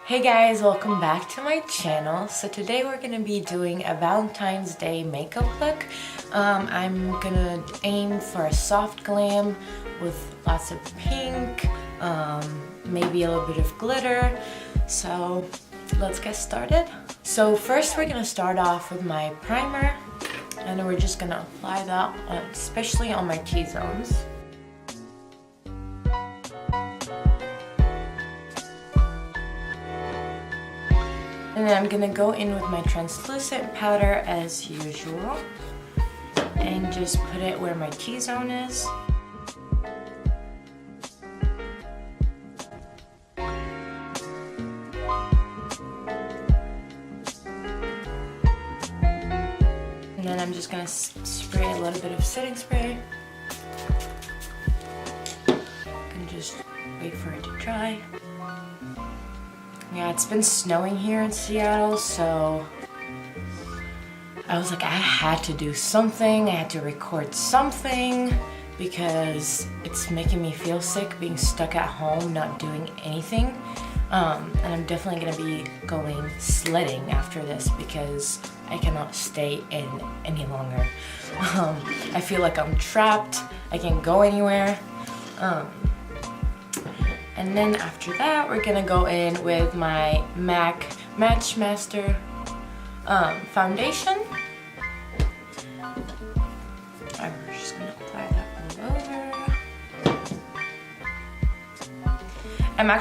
Hey guys, welcome back to my channel. So today we're going to be doing a Valentine's Day makeup look. I'm going to aim for a soft glam with lots of pink, maybe a little bit of glitter. So let's get started. So first we're going to start off with my primer, and then we're just going to apply that especially on my T-zones. And then I'm gonna go in with my translucent powder as usual and just put it where my T-zone is. And then I'm just gonna spray a little bit of setting spray and just wait for it to dry. Yeah, it's been snowing here in Seattle, so I was like, I had to do something. I had to record something because it's making me feel sick being stuck at home, not doing anything. And I'm definitely gonna be going sledding after this because I cannot stay in any longer. I feel like I'm trapped. I can't go anywhere. And then after that, we're gonna go in with my MAC Match Master foundation. I'm just gonna apply that all over.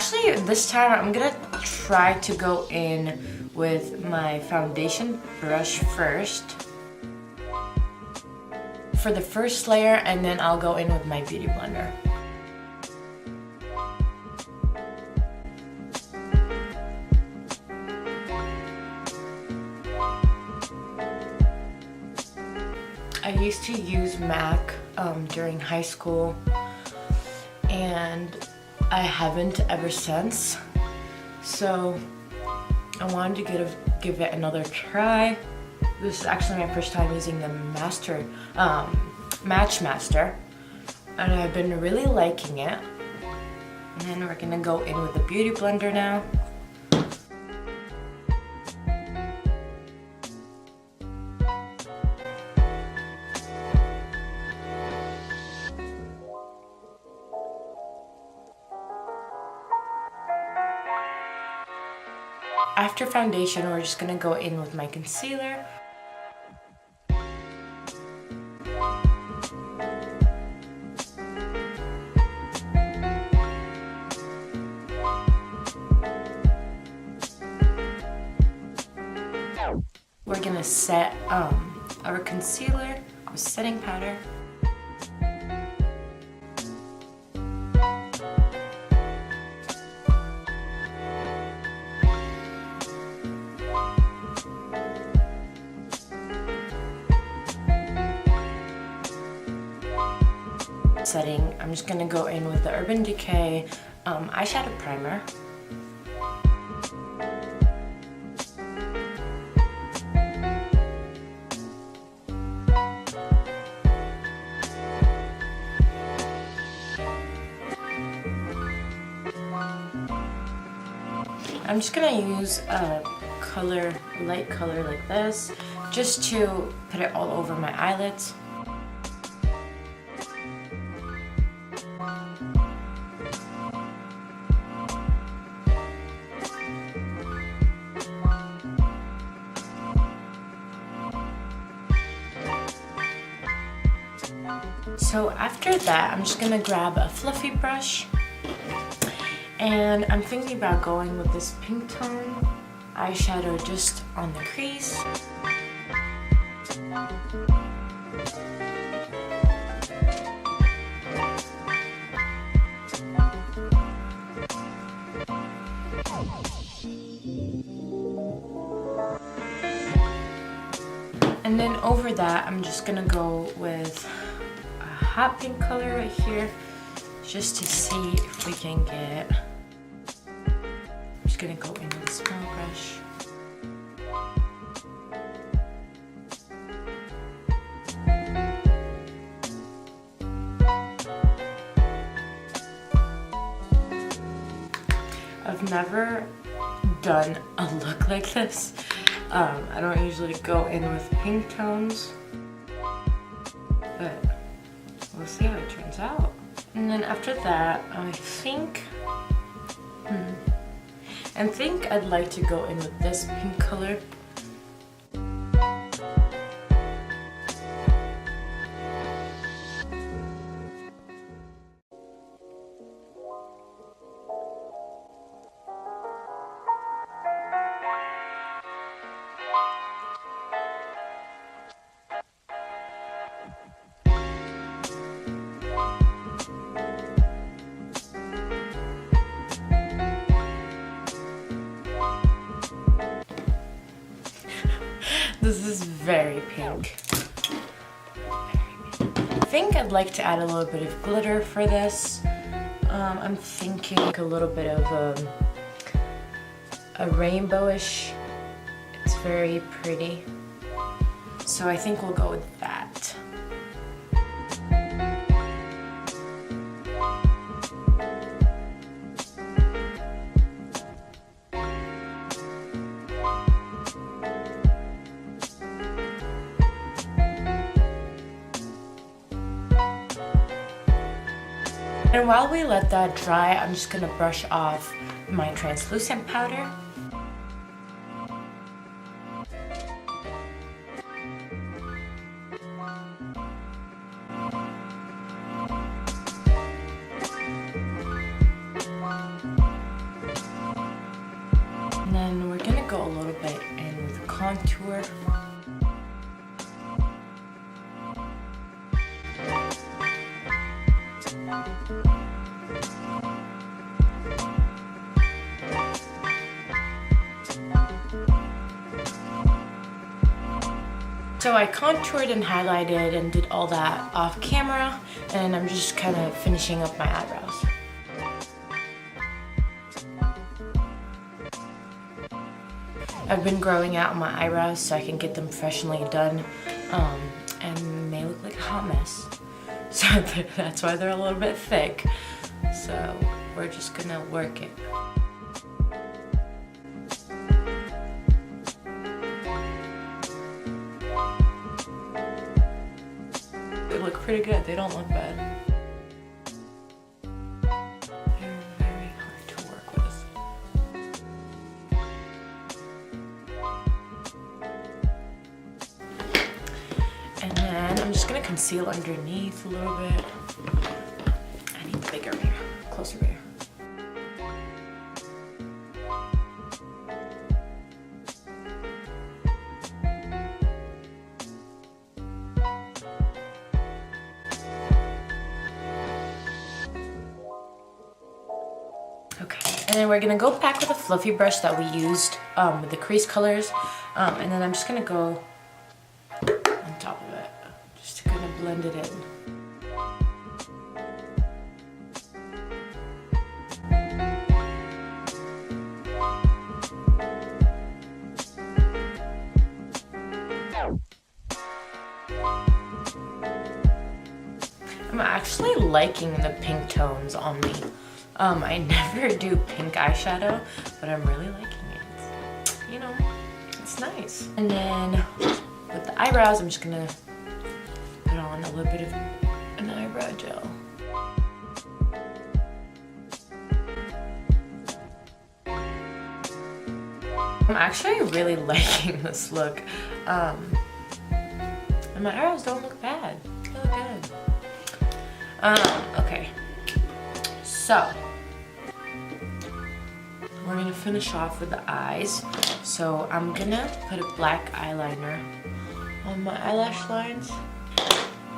This time I'm gonna try to go in with my foundation brush first for the first layer, and then I'll go in with my beauty blender. I used to use MAC during high school, and I haven't ever since. So I wanted to give it another try. This is actually my first time using the Match Master, and I've been really liking it. And then we're gonna go in with the beauty blender now. After foundation, we're just gonna go in with my concealer. We're gonna set our concealer with setting powder. Setting, I'm just gonna go in with the Urban Decay eyeshadow primer. I'm just gonna use a light color like this, just to put it all over my eyelids. So after that, I'm just gonna grab a fluffy brush, and I'm thinking about going with this pink tone eyeshadow just on the crease. And then over that, I'm just gonna go with a hot pink color right here, just to see if we can get. I'm just gonna go in with a small brush. I've never done a look like this. I don't usually go in with pink tones, but we'll see how it turns out. And then after that, I think I'd like to go in with this pink color. This is very pink. I think I'd like to add a little bit of glitter for this. I'm thinking a little bit of a rainbowish. It's very pretty. So I think we'll go with that. And while we let that dry, I'm just gonna brush off my translucent powder. And then we're gonna go a little bit in with contour. So I contoured and highlighted and did all that off camera, and I'm just kind of finishing up my eyebrows. I've been growing out my eyebrows so I can get them professionally done, and they look like a hot mess. So that's why they're a little bit thick. So we're just gonna work it. They look pretty good, they don't look bad. They're very hard to work with. And then I'm just gonna conceal underneath a little bit. I need the bigger mirror, closer mirror. Okay, and then we're gonna go back with a fluffy brush that we used with the crease colors, and then I'm just gonna go on top of it, just to kind of blend it in. I'm actually liking the pink tones on me. I never do pink eyeshadow, but I'm really liking it. You know, it's nice. And then with the eyebrows, I'm just gonna put on a little bit of an eyebrow gel. I'm actually really liking this look. And my eyebrows don't look bad. They look good. Okay. So, we're gonna finish off with the eyes. So I'm gonna put a black eyeliner on my eyelash lines.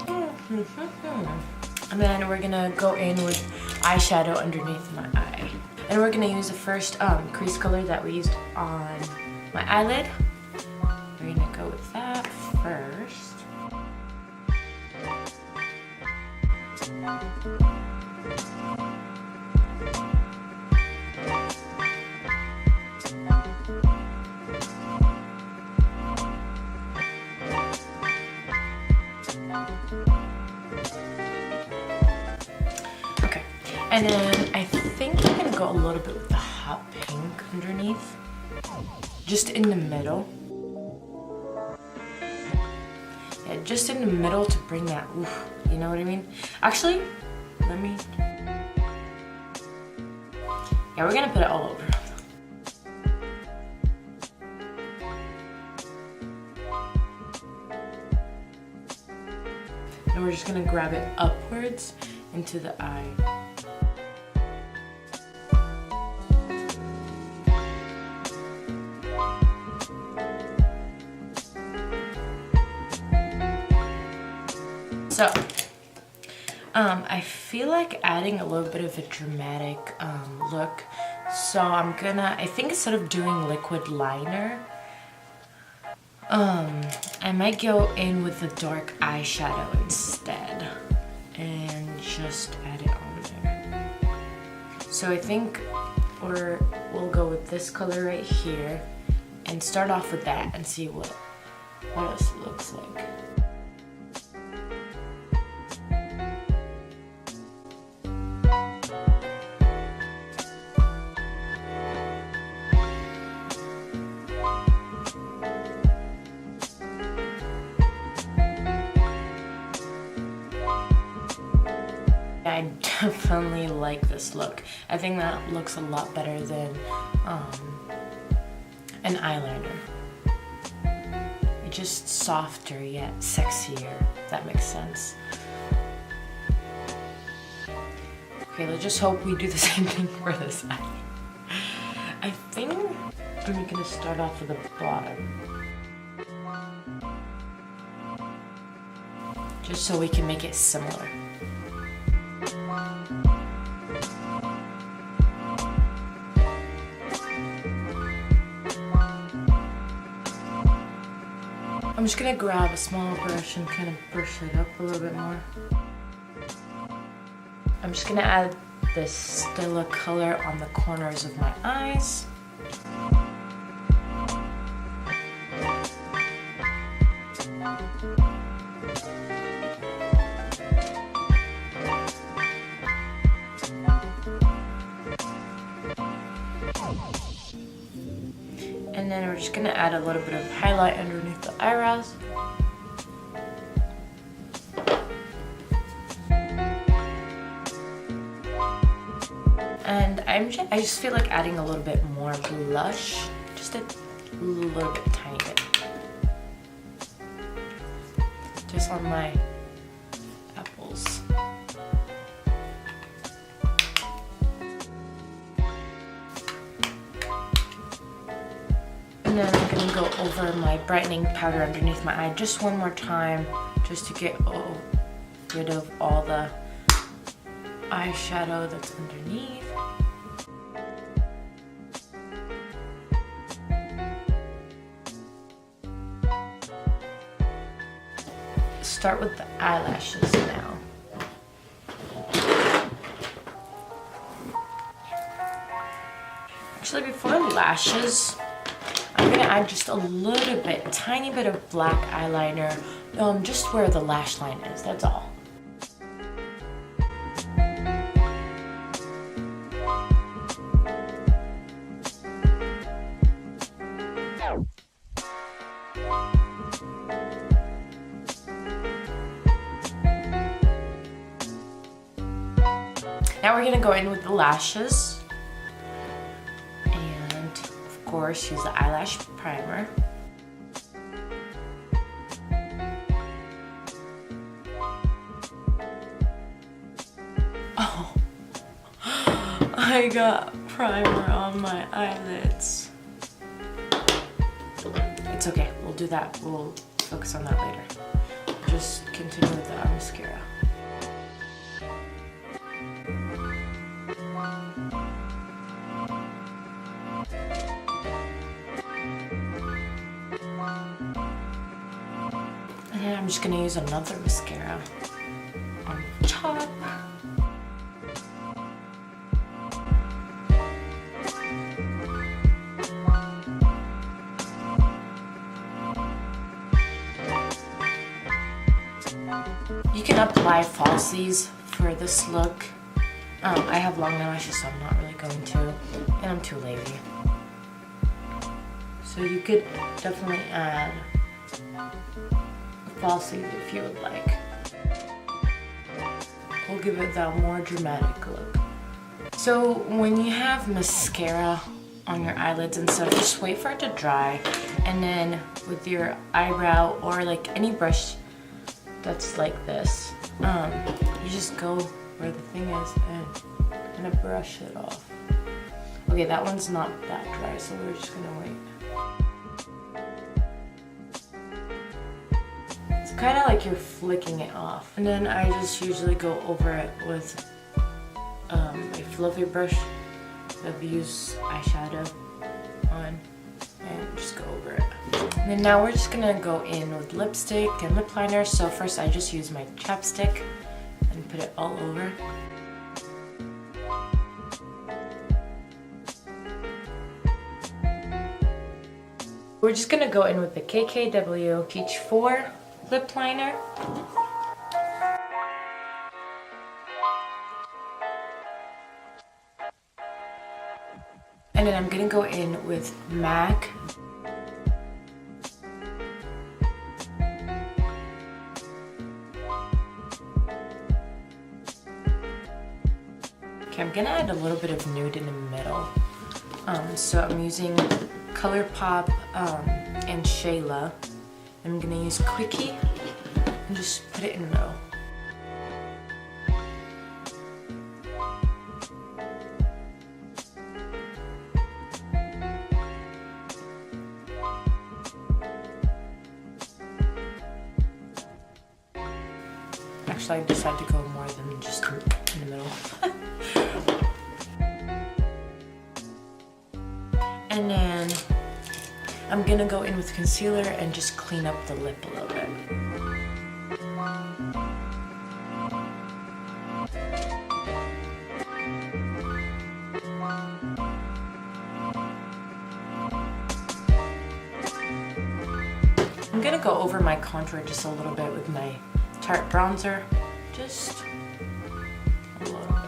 And then we're gonna go in with eyeshadow underneath my eye. And we're gonna use the first crease color that we used on my eyelid. We're gonna go with that first. Okay, and then I think I'm gonna go a little bit with the hot pink underneath. just in the middle. Yeah, just in the middle to bring that oof, you know what I mean? Actually, let me... Yeah, we're gonna put it all over. And we're just gonna grab it upwards into the eye. So, I feel like adding a little bit of a dramatic look. So I'm gonna, I think instead of doing liquid liner, I might go in with the dark eyeshadow instead and just add it on there. So I think we'll go with this color right here and start off with that and see what else it looks like. I definitely like this look. I think that looks a lot better than an eyeliner. It's just softer yet sexier, if that makes sense. Okay, let's just hope we do the same thing for this eye. I think I'm gonna start off with the bottom. Just so we can make it similar. I'm just gonna grab a small brush and kind of brush it up a little bit more. I'm just gonna add this Stila color on the corners of my eyes. And then we're just gonna add a little bit of highlight underneath the eyebrows. And I just feel like adding a little bit more blush, just a little bit, tiny bit. Just on my apples. And then I'm gonna go over my brightening powder underneath my eye just one more time, just to get rid of all the eyeshadow that's underneath. Start with the eyelashes now. Actually, before lashes, I'm gonna add just a little bit, tiny bit of black eyeliner, just where the lash line is, that's all. Now we're gonna go in with the lashes. And of course, use the eyelash primer. Oh, I got primer on my eyelids. It's okay, we'll do that. We'll focus on that later. Just continue with the mascara. And I'm just gonna use another mascara on top. You can apply falsies for this look. I have long eyelashes, so I'm not really going to, and I'm too lazy. So you could definitely add falsies if you would like. We'll give it that more dramatic look. So when you have mascara on your eyelids and stuff, just wait for it to dry, and then with your eyebrow or like any brush that's like this, you just go where the thing is and kind of brush it off. Okay, that one's not that dry, so we're just gonna wait. It's kind of like you're flicking it off. And then I just usually go over it with a fluffy brush. I've used eyeshadow on and just go over it. And then now we're just gonna go in with lipstick and lip liner. So first I just use my chapstick and put it all over. We're just gonna go in with the KVD Peach 4 lip liner. And then I'm gonna go in with MAC. Okay, I'm gonna add a little bit of nude in the middle. So I'm using Colourpop and Shayla. I'm gonna use Quickie and just put it in the middle. Actually, I decided to go more than just in the middle. And then I'm gonna go in with concealer and just clean up the lip a little bit. I'm gonna go over my contour just a little bit with my Tarte bronzer, just a little bit.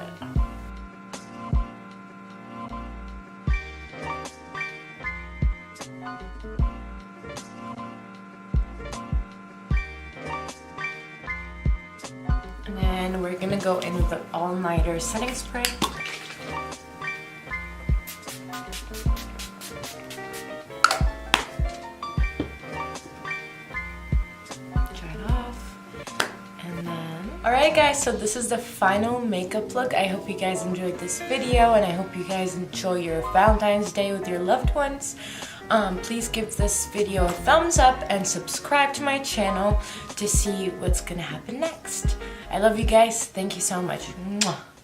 And then we're gonna go in with the all-nighter setting spray. Alright guys, so this is the final makeup look. I hope you guys enjoyed this video, and I hope you guys enjoy your Valentine's Day with your loved ones. Please give this video a thumbs up and subscribe to my channel to see what's gonna happen next. I love you guys. Thank you so much. Mwah.